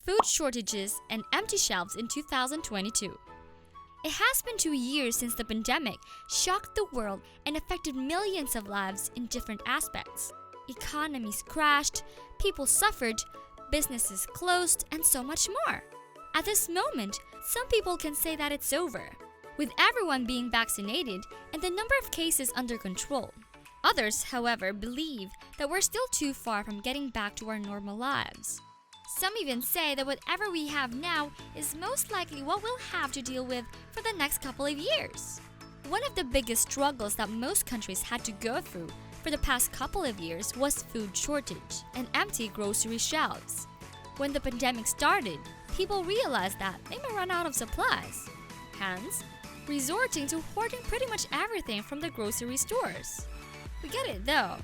food shortages and empty shelves in 2022. It has been 2 years since the pandemic shocked the world and affected millions of lives in different aspects. Economies crashed, people suffered, businesses closed, and so much more. At this moment, some people can say that it's over, with everyone being vaccinated and the number of cases under control. Others, however, believe that we're still too far from getting back to our normal lives. Some even say that whatever we have now is most likely what we'll have to deal with for the next couple of years. One of the biggest struggles that most countries had to go through for the past couple of years was food shortage and empty grocery shelves. When the pandemic started, people realized that they may run out of supplies, hence resorting to hoarding pretty much everything from the grocery stores. We get it though,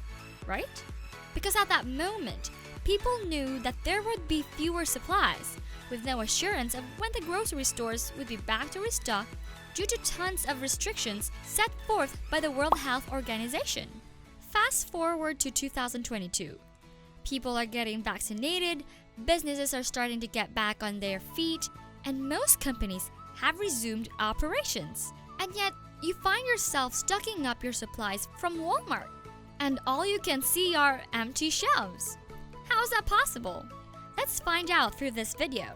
right? Because at that moment, people knew that there would be fewer supplies, with no assurance of when the grocery stores would be back to restock due to tons of restrictions set forth by the World Health Organization. Fast forward to 2022. People are getting vaccinated, businesses are starting to get back on their feet, and most companies have resumed operations. And yet, you find yourself stocking up your supplies from Walmart, and all you can see are empty shelves. How is that possible? Let's find out through this video.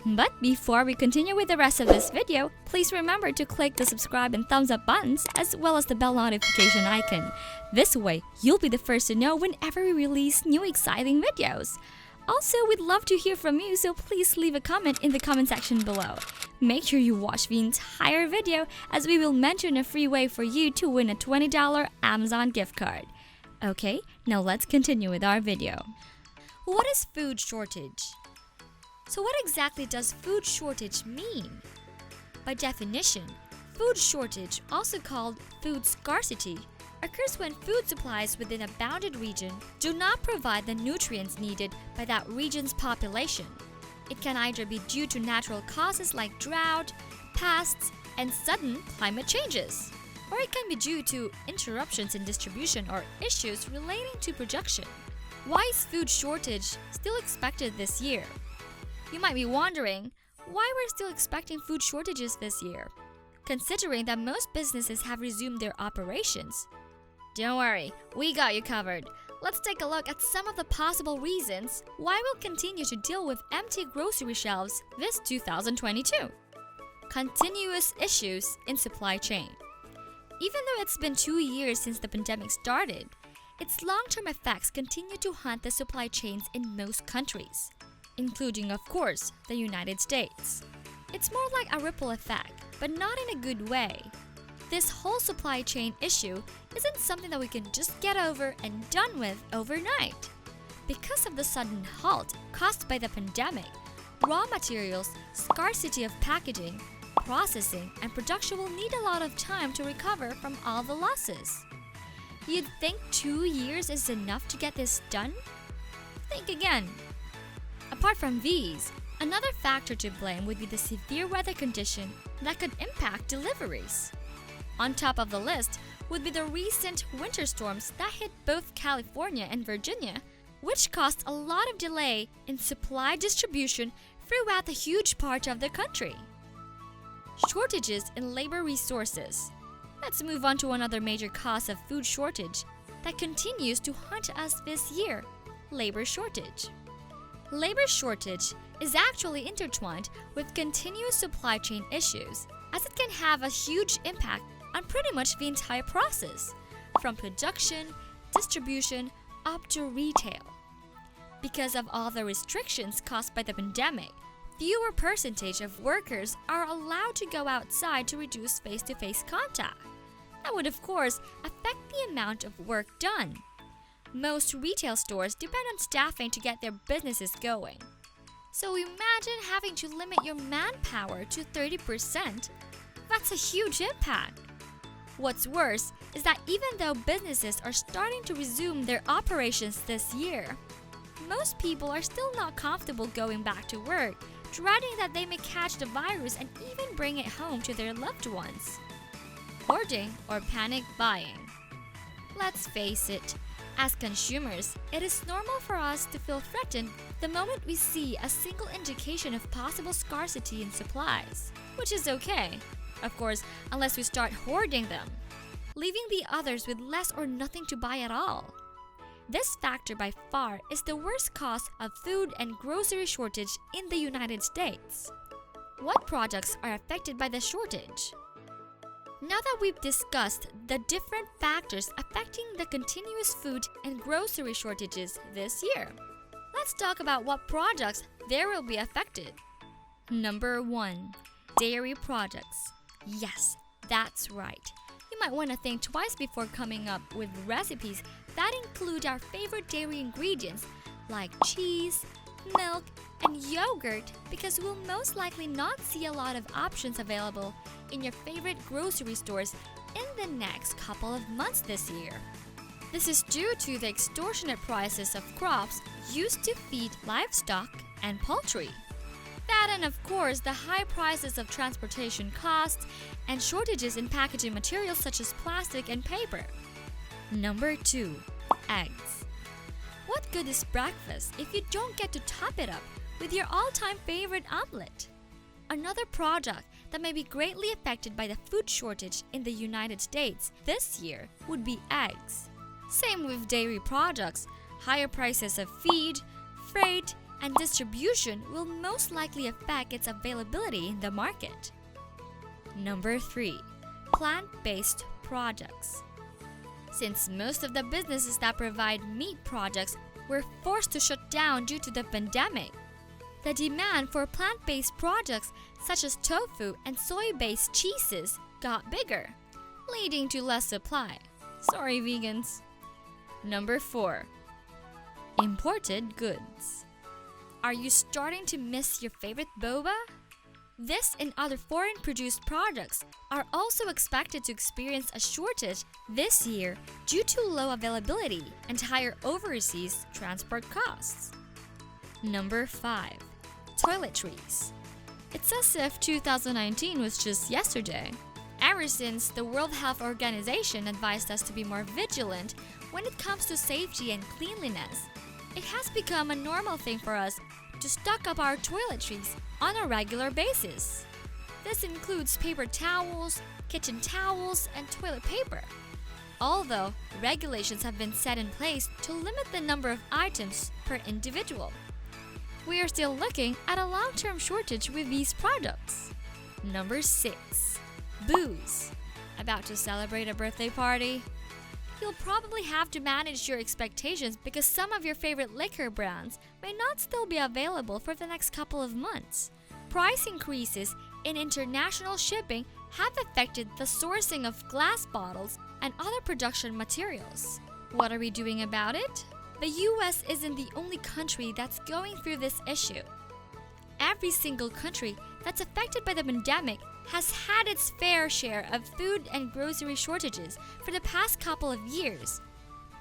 But before we continue with the rest of this video, please remember to click the subscribe and thumbs up buttons as well as the bell notification icon. This way, you'll be the first to know whenever we release new exciting videos. Also, we'd love to hear from you, so please leave a comment in the comment section below. Make sure you watch the entire video as we will mention a free way for you to win a $20 Amazon gift card. Okay, now let's continue with our video. What is food shortage? So what exactly does food shortage mean? By definition, food shortage, also called food scarcity, occurs when food supplies within a bounded region do not provide the nutrients needed by that region's population. It can either be due to natural causes like drought, pests, and sudden climate changes, or it can be due to interruptions in distribution or issues relating to production. Why is food shortage still expected this year? You might be wondering why we're still expecting food shortages this year, considering that most businesses have resumed their operations. Don't worry, we got you covered. Let's take a look at some of the possible reasons why we'll continue to deal with empty grocery shelves this 2022. Continuous issues in supply chain. Even though it's been 2 years since the pandemic started, its long-term effects continue to haunt the supply chains in most countries, including, of course, the United States. It's more like a ripple effect, but not in a good way. This whole supply chain issue isn't something that we can just get over and done with overnight. Because of the sudden halt caused by the pandemic, raw materials, scarcity of packaging, processing, and production will need a lot of time to recover from all the losses. You'd think 2 years is enough to get this done? Think again. Apart from these, another factor to blame would be the severe weather condition that could impact deliveries. On top of the list would be the recent winter storms that hit both California and Virginia, which caused a lot of delay in supply distribution throughout the huge part of the country. Shortages in labor resources. Let's move on to another major cause of food shortage that continues to haunt us this year: labor shortage. Labor shortage is actually intertwined with continuous supply chain issues, as it can have a huge impact on pretty much the entire process, from production, distribution, up to retail. Because of all the restrictions caused by the pandemic, fewer percentage of workers are allowed to go outside to reduce face-to-face contact. That would, of course, affect the amount of work done. Most retail stores depend on staffing to get their businesses going. So imagine having to limit your manpower to 30%. That's a huge impact. What's worse is that even though businesses are starting to resume their operations this year, most people are still not comfortable going back to work, dreading that they may catch the virus and even bring it home to their loved ones. Hoarding or panic buying. Let's face it, As consumers, it is normal for us to feel threatened the moment we see a single indication of possible scarcity in supplies, which is okay, of course, unless we start hoarding them, leaving the others with less or nothing to buy at all. This factor by far is the worst cause of food and grocery shortage in the United States. What products are affected by the shortage? Now that we've discussed the different factors affecting the continuous food and grocery shortages this year, let's talk about what products there will be affected. Number 1. Dairy products. Yes, that's right. You might want to think twice before coming up with recipes that include our favorite dairy ingredients like cheese, milk, and yogurt, because we'll most likely not see a lot of options available in your favorite grocery stores in the next couple of months this year. This is due to the extortionate prices of crops used to feed livestock and poultry. That and of course the high prices of transportation costs and shortages in packaging materials such as plastic and paper. Number 2. Eggs. What good is breakfast if you don't get to top it up with your all-time favorite omelet? Another product that may be greatly affected by the food shortage in the United States this year would be eggs. Same with dairy products. Higher prices of feed, freight, and distribution will most likely affect its availability in the market. Number 3. Plant-based products. Since most of the businesses that provide meat products were forced to shut down due to the pandemic, the demand for plant-based products such as tofu and soy-based cheeses got bigger, leading to less supply. Sorry, vegans. Number 4. Imported goods. Are you starting to miss your favorite boba? This and other foreign-produced products are also expected to experience a shortage this year due to low availability and higher overseas transport costs. Number 5. Toiletries. It's as if 2019 was just yesterday. Ever since the World Health Organization advised us to be more vigilant when it comes to safety and cleanliness, it has become a normal thing for us to stock up our toiletries on a regular basis. This includes paper towels, kitchen towels, and toilet paper. Although regulations have been set in place to limit the number of items per individual, we are still looking at a long-term shortage with these products. Number 6. Booze. About to celebrate a birthday party? You'll probably have to manage your expectations because some of your favorite liquor brands may not still be available for the next couple of months. Price increases in international shipping have affected the sourcing of glass bottles and other production materials. What are we doing about it? The US isn't the only country that's going through this issue. Every single country that's affected by the pandemic has had its fair share of food and grocery shortages for the past couple of years.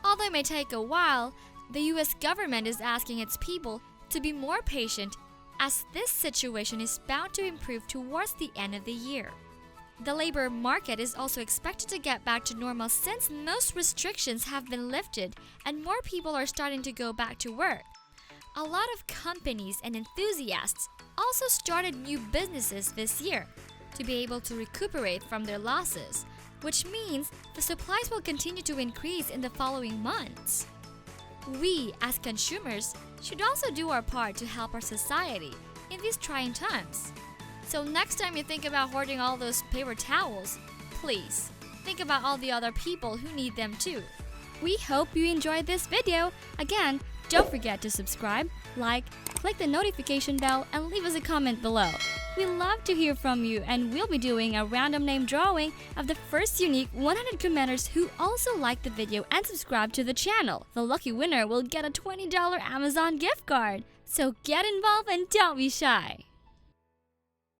Although it may take a while, the US government is asking its people to be more patient as this situation is bound to improve towards the end of the year. The labor market is also expected to get back to normal since most restrictions have been lifted and more people are starting to go back to work. A lot of companies and enthusiasts also started new businesses this year to be able to recuperate from their losses, which means the supplies will continue to increase in the following months. We, as consumers, should also do our part to help our society in these trying times. So next time you think about hoarding all those paper towels, please think about all the other people who need them too. We hope you enjoyed this video. Again, don't forget to subscribe, like, click the notification bell, and leave us a comment below. We love to hear from you, and we'll be doing a random name drawing of the first unique 100 commenters who also like the video and subscribe to the channel. The lucky winner will get a $20 Amazon gift card. So get involved and don't be shy.